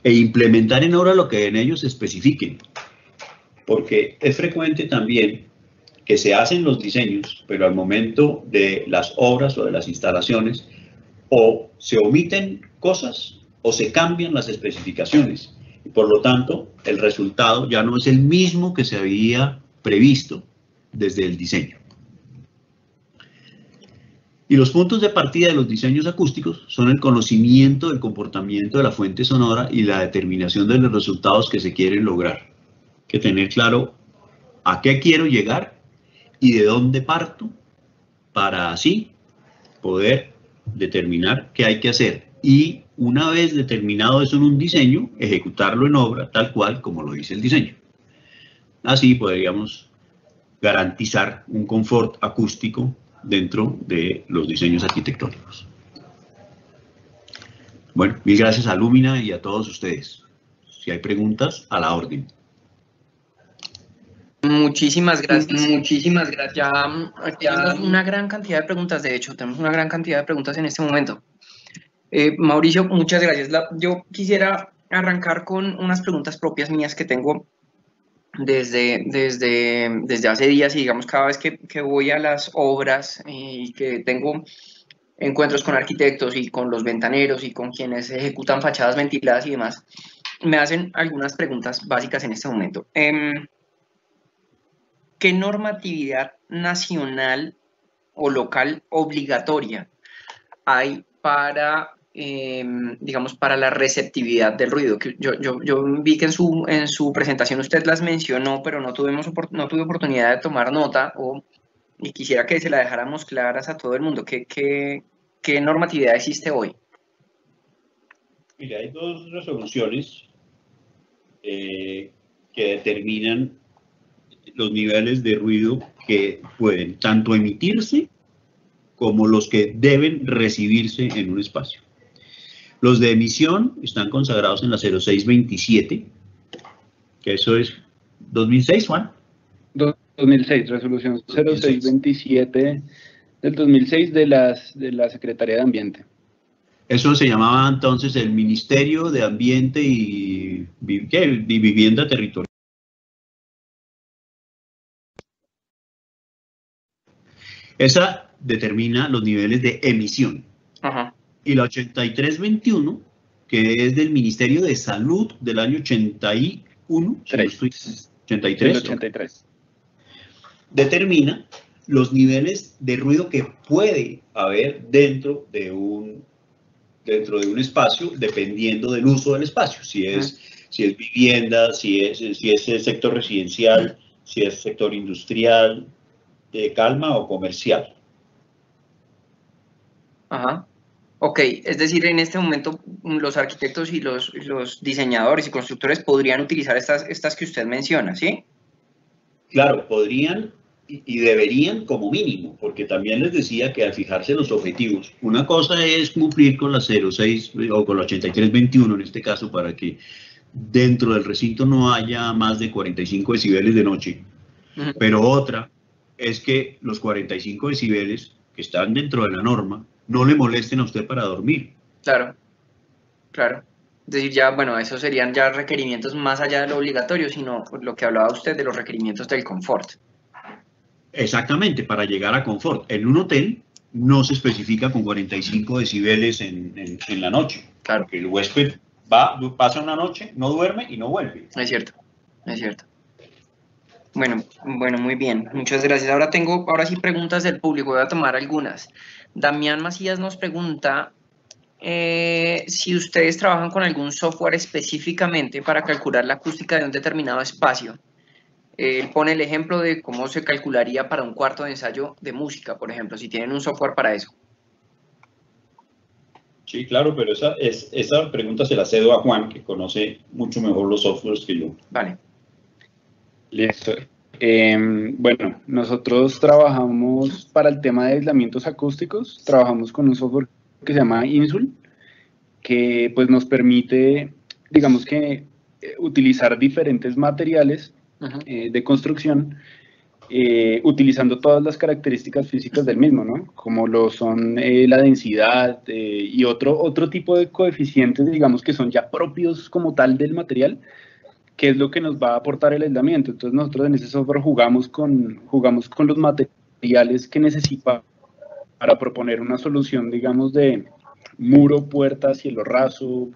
S2: e implementar en obra lo que en ellos se especifiquen. Porque es frecuente también que se hacen los diseños, pero al momento de las obras o de las instalaciones, o se omiten cosas o se cambian las especificaciones. Y por lo tanto, el resultado ya no es el mismo que se había previsto desde el diseño. Y los puntos de partida de los diseños acústicos son el conocimiento del comportamiento de la fuente sonora y la determinación de los resultados que se quieren lograr. Hay que tener claro a qué quiero llegar y de dónde parto para así poder determinar qué hay que hacer. Y una vez determinado eso en un diseño, ejecutarlo en obra tal cual como lo dice el diseño. Así podríamos garantizar un confort acústico dentro de los diseños arquitectónicos. Bueno, mil gracias a Lumina y a todos ustedes. Si hay preguntas, a la orden.
S1: Muchísimas gracias. Muchísimas gracias. Ya tenemos una gran cantidad de preguntas, de hecho, tenemos una gran cantidad de preguntas en este momento. Mauricio, muchas gracias. Yo quisiera arrancar con unas preguntas propias mías que tengo desde hace días y digamos cada vez que voy a las obras y que tengo encuentros con arquitectos y con los ventaneros y con quienes ejecutan fachadas ventiladas y demás, me hacen algunas preguntas básicas en este momento. ¿Qué normatividad nacional o local obligatoria hay para, digamos, para la receptividad del ruido? Yo vi que en su presentación usted las mencionó, pero no tuve oportunidad de tomar nota y quisiera que se la dejáramos claras a todo el mundo. ¿Qué normatividad existe hoy?
S2: Mira, hay dos resoluciones que determinan los niveles de ruido que pueden tanto emitirse como los que deben recibirse en un espacio. Los de emisión están consagrados en la 0627, que eso es 2006, Juan.
S3: 2006, resolución 0627 del 2006 de la Secretaría de Ambiente.
S2: Eso se llamaba entonces el Ministerio de Ambiente y Vivienda Territorial. Esa determina los niveles de emisión.
S1: Ajá.
S2: Y la 8321, que es del Ministerio de Salud del año 81,
S3: 83,
S2: determina los niveles de ruido que puede haber dentro de un espacio, dependiendo del uso del espacio, si es vivienda, si es el sector residencial, si es sector industrial, de calma o comercial.
S1: Ajá. Ok, es decir, en este momento los arquitectos y los diseñadores y constructores podrían utilizar estas que usted menciona, ¿sí?
S2: Claro, podrían y deberían como mínimo, porque también les decía que al fijarse los objetivos, una cosa es cumplir con la 06 o con la 8321 en este caso, para que dentro del recinto no haya más de 45 decibeles de noche, pero otra es que los 45 decibeles que están dentro de la norma no le molesten a usted para dormir.
S1: Claro, claro. Es decir, ya, bueno, esos serían ya requerimientos más allá de lo obligatorio, sino lo que hablaba usted de los requerimientos del confort.
S2: Exactamente, para llegar a confort. En un hotel no se especifica con 45 decibeles en la noche.
S1: Claro.
S2: Porque el huésped pasa una noche, no duerme y no vuelve.
S1: Es cierto, es cierto. Bueno, muy bien, muchas gracias. Ahora sí preguntas del público, voy a tomar algunas. Damián Macías nos pregunta si ustedes trabajan con algún software específicamente para calcular la acústica de un determinado espacio. Él pone el ejemplo de cómo se calcularía para un cuarto de ensayo de música, por ejemplo, si tienen un software para eso.
S2: Sí, claro, pero esa pregunta se la cedo a Juan, que conoce mucho mejor los softwares que yo.
S1: Vale.
S3: Listo. Bueno, nosotros trabajamos para el tema de aislamientos acústicos, trabajamos con un software que se llama Insul, que pues nos permite, digamos que, utilizar diferentes materiales de construcción, utilizando todas las características físicas del mismo, ¿no? Como lo son la densidad y otro tipo de coeficientes, digamos, que son ya propios como tal del material, que es lo que nos va a aportar el aislamiento. Entonces nosotros en ese software jugamos con los materiales que necesita para proponer una solución, digamos, de muro, puerta, cielo raso,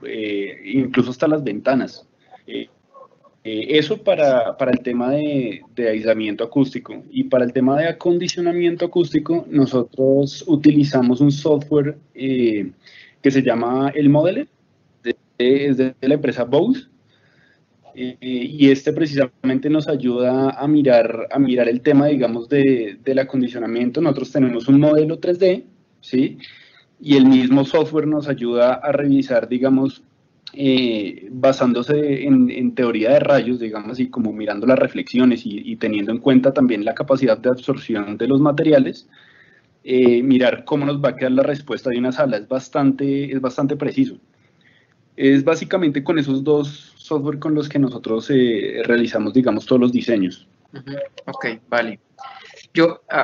S3: incluso hasta las ventanas. Eso para el tema de aislamiento acústico. Y para el tema de acondicionamiento acústico, nosotros utilizamos un software que se llama el Modeler, es de la empresa Bose. Y este precisamente nos ayuda a mirar el tema, digamos, del acondicionamiento. Nosotros tenemos un modelo 3D, ¿sí? Y el mismo software nos ayuda a revisar, digamos, basándose en teoría de rayos, digamos así, como mirando las reflexiones y teniendo en cuenta también la capacidad de absorción de los materiales, mirar cómo nos va a quedar la respuesta de una sala. Es bastante preciso. Es básicamente con esos dos software con los que nosotros realizamos, digamos, todos los diseños.
S1: Ok, vale.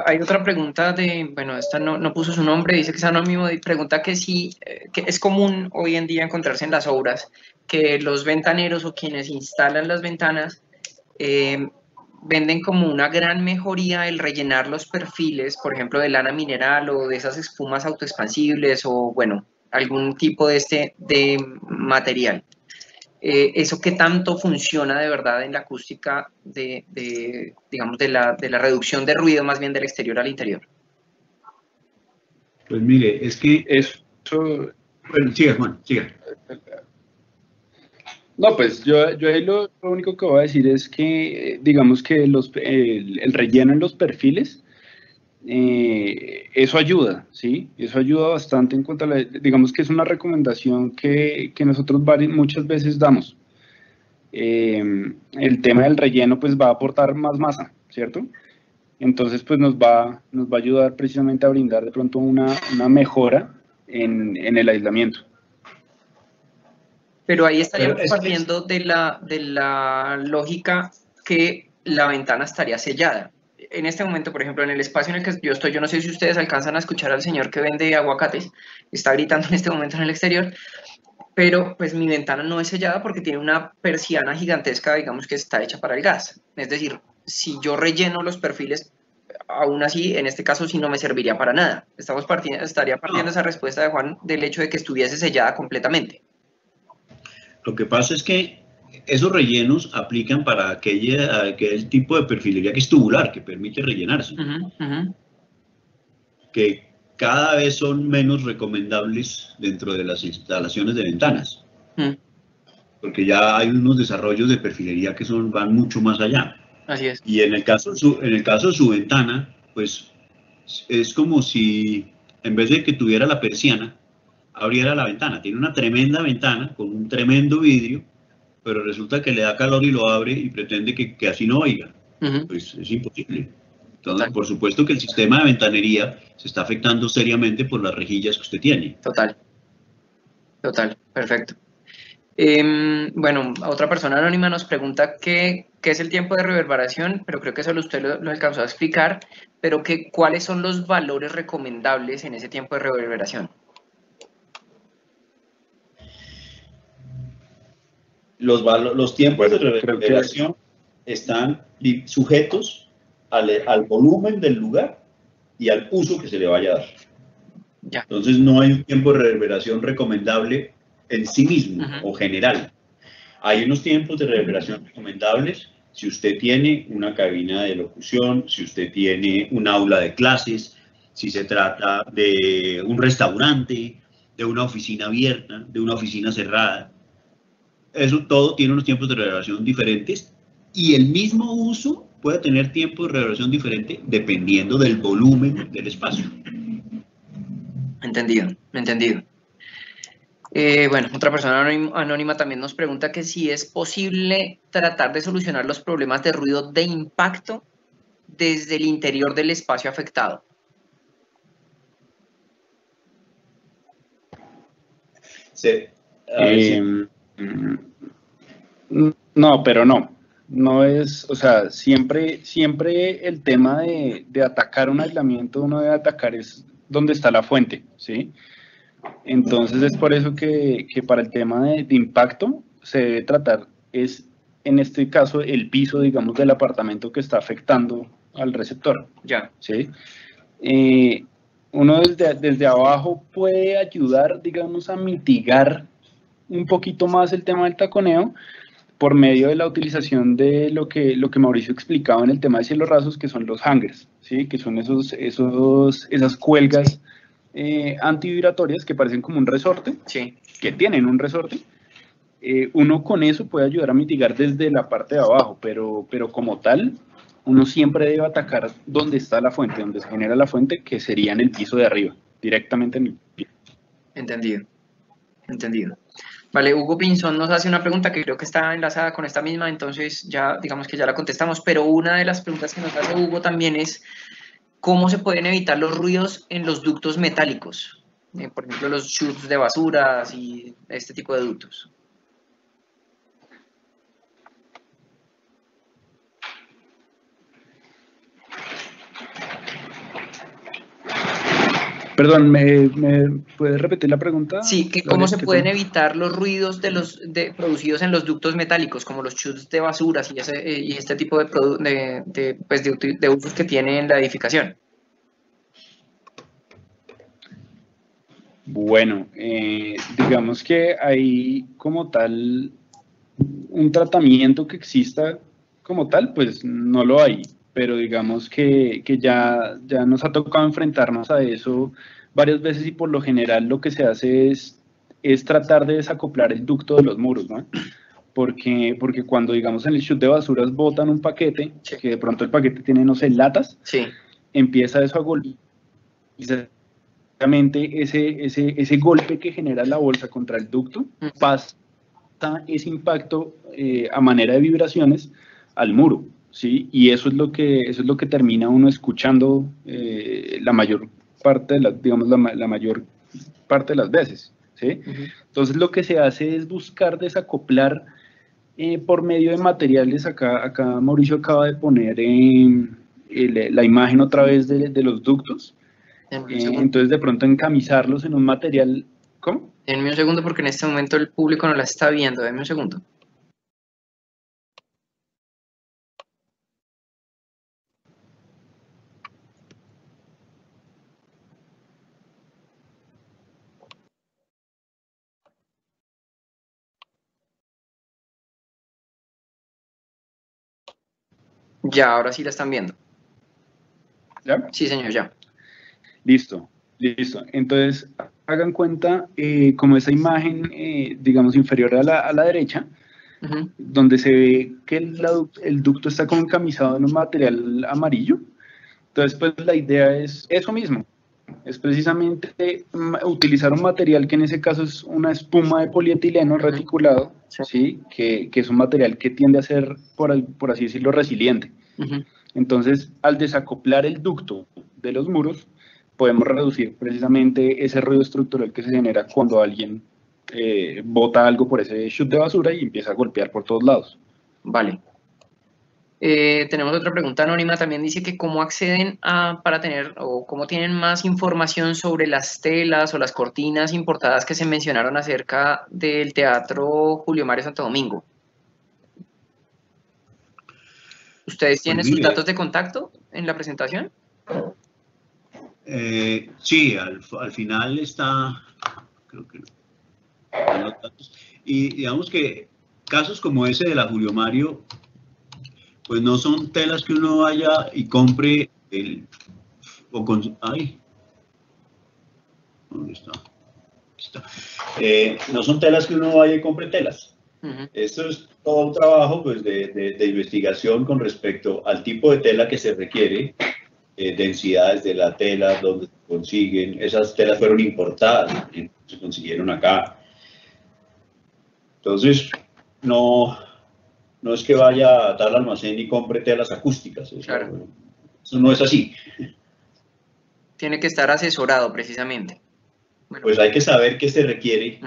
S1: Hay otra pregunta bueno, esta no puso su nombre, dice que es anónimo, y pregunta que si que es común hoy en día encontrarse en las obras que los ventaneros o quienes instalan las ventanas venden como una gran mejoría el rellenar los perfiles, por ejemplo, de lana mineral o de esas espumas autoexpansibles o, bueno, algún tipo de material. ¿Eso qué tanto funciona de verdad en la acústica digamos, de la reducción de ruido más bien del exterior al interior?
S2: Pues mire, es que...
S3: Eso,
S2: Bueno, siga, Juan, siga.
S3: no, pues yo ahí lo único que voy a decir es que, digamos que el relleno en los perfiles, eso ayuda, ¿sí? Eso ayuda bastante en cuanto a digamos que es una recomendación que nosotros muchas veces damos. El tema del relleno pues va a aportar más masa, ¿cierto? Entonces pues nos va a ayudar precisamente a brindar de pronto una mejora en el aislamiento.
S1: Pero ahí estaríamos partiendo de la lógica que la ventana estaría sellada. En este momento, por ejemplo, en el espacio en el que yo estoy, yo no sé si ustedes alcanzan a escuchar al señor que vende aguacates, está gritando en este momento en el exterior, pero pues mi ventana no es sellada porque tiene una persiana gigantesca, digamos, que está hecha para el gas. Es decir, si yo relleno los perfiles, aún así, en este caso sí no me serviría para nada. Estaría partiendo esa respuesta de Juan del hecho de que estuviese sellada completamente.
S2: Lo que pasa es que esos rellenos aplican para aquel tipo de perfilería que es tubular, que permite rellenarse, que cada vez son menos recomendables dentro de las instalaciones de ventanas, porque ya hay unos desarrollos de perfilería que van mucho más allá.
S1: Así es.
S2: Y en el caso de su ventana, pues es como si en vez de que tuviera la persiana, abriera la ventana. Tiene una tremenda ventana con un tremendo vidrio, pero resulta que le da calor y lo abre y pretende que así no oiga. Pues es imposible. Entonces, por supuesto que el sistema de ventanería se está afectando seriamente por las rejillas que usted tiene.
S1: Total, perfecto. Bueno, otra persona anónima nos pregunta qué es el tiempo de reverberación, pero creo que solo usted lo alcanzó a explicar, pero ¿cuáles son los valores recomendables en ese tiempo de reverberación?
S2: Los tiempos de reverberación están sujetos al volumen del lugar y al uso que se le vaya a dar.
S1: Ya.
S2: Entonces no hay un tiempo de reverberación recomendable en sí mismo o general. Hay unos tiempos de reverberación recomendables si usted tiene una cabina de locución, si usted tiene un aula de clases, si se trata de un restaurante, de una oficina abierta, de una oficina cerrada. Eso todo tiene unos tiempos de reverberación diferentes y el mismo uso puede tener tiempo de reverberación diferente dependiendo del volumen del espacio.
S1: Entendido. Bueno, otra persona anónima también nos pregunta que si es posible tratar de solucionar los problemas de ruido de impacto desde el interior del espacio afectado.
S2: Sí.
S3: No, pero no es, o sea, siempre el tema de atacar un aislamiento, uno debe atacar es donde está la fuente, ¿sí? Entonces es por eso que para el tema de impacto se debe tratar, es en este caso el piso, digamos, del apartamento que está afectando al receptor,
S1: Ya.
S3: ¿sí? Uno desde abajo puede ayudar, digamos, a mitigar un poquito más el tema del taconeo por medio de la utilización de lo que Mauricio explicaba en el tema de cielos rasos, que son los hangers, ¿sí? Que son esas cuelgas antivibratorias que parecen como un resorte,
S1: sí,
S3: que tienen un resorte. Uno con eso puede ayudar a mitigar desde la parte de abajo, pero como tal, uno siempre debe atacar donde está la fuente, donde se genera la fuente, que sería en el piso de arriba, directamente en el piso.
S1: Entendido. Vale, Hugo Pinzón nos hace una pregunta que creo que está enlazada con esta misma, entonces ya digamos que ya la contestamos, pero una de las preguntas que nos hace Hugo también es ¿cómo se pueden evitar los ruidos en los ductos metálicos? Por ejemplo, los chutes de basuras y este tipo de ductos.
S3: Perdón, ¿me puedes repetir la pregunta?
S1: Sí, que cómo se pueden evitar los ruidos producidos en los ductos metálicos, como los chutes de basuras y este tipo de usos que tiene en la edificación.
S3: Bueno, digamos que hay como tal un tratamiento que exista como tal, pues no lo hay, pero digamos que ya nos ha tocado enfrentarnos a eso varias veces y por lo general lo que se hace es tratar de desacoplar el ducto de los muros, ¿no? Porque cuando, digamos, en el chute de basuras botan un paquete,
S1: Sí.
S3: que de pronto el paquete tiene, no sé, latas,
S1: sí.
S3: Empieza eso a golpear. Exactamente ese golpe que genera la bolsa contra el ducto pasa ese impacto a manera de vibraciones al muro, ¿sí? Y eso es lo que termina uno escuchando la mayor parte de las, digamos, la mayor parte de las veces, ¿sí? Entonces lo que se hace es buscar desacoplar por medio de materiales. Acá Mauricio acaba de poner la imagen otra vez de los ductos. Entonces de pronto encamisarlos en un material. ¿Cómo?
S1: Denme un segundo porque en este momento el público no la está viendo. Denme un segundo. Ya, ahora sí la están viendo.
S3: ¿Ya?
S1: Sí, señor, ya.
S3: Listo. Entonces, hagan cuenta como esa imagen, digamos, inferior a la derecha, donde se ve que el ducto está como encamisado en un material amarillo. Entonces, pues la idea es eso mismo. Es precisamente utilizar un material que en ese caso es una espuma de polietileno reticulado, ¿sí? Que es un material que tiende a ser, por así decirlo, resiliente. Entonces, al desacoplar el ducto de los muros, podemos reducir precisamente ese ruido estructural que se genera cuando alguien bota algo por ese chute de basura y empieza a golpear por todos lados.
S1: Vale. Tenemos otra pregunta anónima, también dice que cómo acceden para tener o cómo tienen más información sobre las telas o las cortinas importadas que se mencionaron acerca del Teatro Julio Mario Santo Domingo. ¿Ustedes tienen sus datos de contacto en la presentación?
S2: Sí, al final está, creo que están los datos. Y digamos que casos como ese de la Julio Mario, pues no son telas que uno vaya y compre ¿dónde está? No son telas que uno vaya y compre telas. Esto es todo un trabajo pues, de investigación con respecto al tipo de tela que se requiere, densidades de la tela, dónde se consiguen. Esas telas fueron importadas, se consiguieron acá. Entonces, no es que vaya a tal almacén y compre telas acústicas.
S1: Claro.
S2: Eso no es así.
S1: Tiene que estar asesorado precisamente.
S2: Bueno. Pues hay que saber qué se requiere,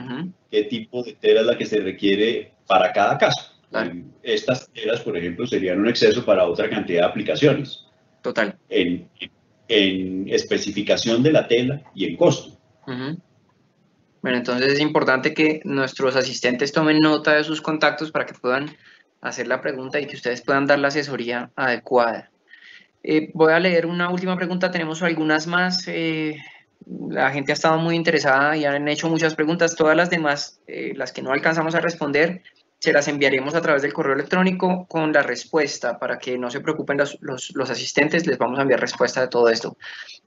S2: qué tipo de tela es la que se requiere para cada caso. Claro. Estas telas, por ejemplo, serían un exceso para otra cantidad de aplicaciones.
S1: Total.
S2: En especificación de la tela y en costo.
S1: Bueno, entonces es importante que nuestros asistentes tomen nota de sus contactos para que puedan hacer la pregunta y que ustedes puedan dar la asesoría adecuada. Voy a leer una última pregunta, tenemos algunas más. La gente ha estado muy interesada y han hecho muchas preguntas. Todas las demás, las que no alcanzamos a responder, se las enviaremos a través del correo electrónico con la respuesta para que no se preocupen los asistentes, les vamos a enviar respuesta de todo esto.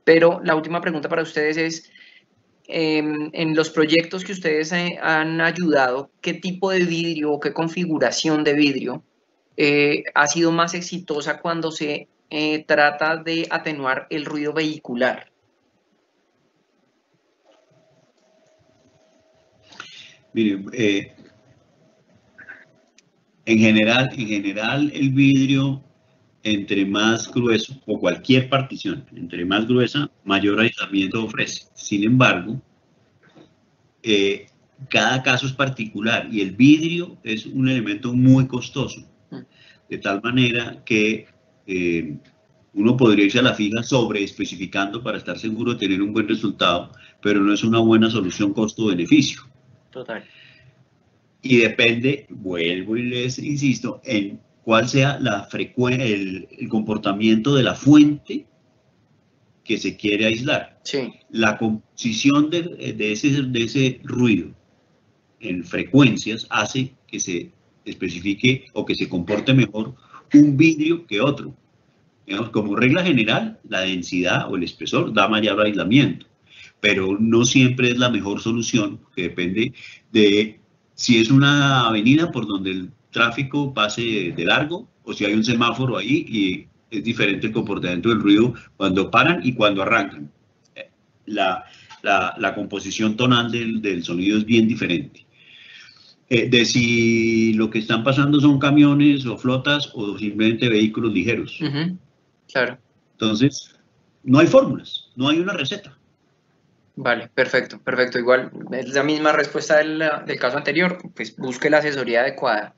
S1: Pero la última pregunta para ustedes es, en los proyectos que ustedes han ayudado, ¿qué tipo de vidrio o qué configuración de vidrio ha sido más exitosa cuando se trata de atenuar el ruido vehicular?
S2: Mire, en general el vidrio, entre más grueso, o cualquier partición, entre más gruesa, mayor aislamiento ofrece. Sin embargo, cada caso es particular y el vidrio es un elemento muy costoso, de tal manera que Uno podría irse a la fija sobreespecificando para estar seguro de tener un buen resultado, pero no es una buena solución costo-beneficio.
S1: Total.
S2: Y depende, vuelvo y les insisto, en cuál sea el comportamiento de la fuente que se quiere aislar.
S1: Sí.
S2: La composición de ese ruido en frecuencias hace que se especifique o que se comporte mejor un vidrio que otro. Digamos, como regla general, la densidad o el espesor da mayor aislamiento, pero no siempre es la mejor solución, que depende de si es una avenida por donde el tráfico pase de largo o si hay un semáforo ahí y es diferente el comportamiento del ruido cuando paran y cuando arrancan. La composición tonal del sonido es bien diferente. De si lo que están pasando son camiones o flotas o simplemente vehículos ligeros.
S1: Claro.
S2: Entonces, no hay fórmulas, no hay una receta.
S1: Vale, perfecto, perfecto. Igual es la misma respuesta del caso anterior, pues busque la asesoría adecuada.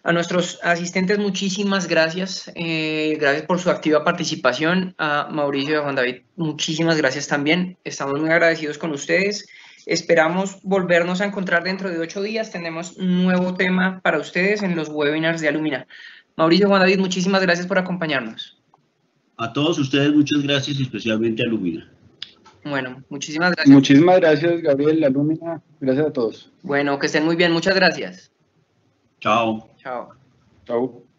S1: A nuestros asistentes, muchísimas gracias. Gracias por su activa participación. A Mauricio y a Juan David, muchísimas gracias también. Estamos muy agradecidos con ustedes. Esperamos volvernos a encontrar dentro de 8 días. Tenemos un nuevo tema para ustedes en los webinars de Alumina. Mauricio y Juan David, muchísimas gracias por acompañarnos.
S2: A todos ustedes, muchas gracias, especialmente a Alumina.
S1: Bueno, muchísimas gracias.
S3: Muchísimas gracias, Gabriel, Alumina. Gracias a todos.
S1: Bueno, que estén muy bien. Muchas gracias.
S2: Chao.
S1: Chao.
S3: Chao.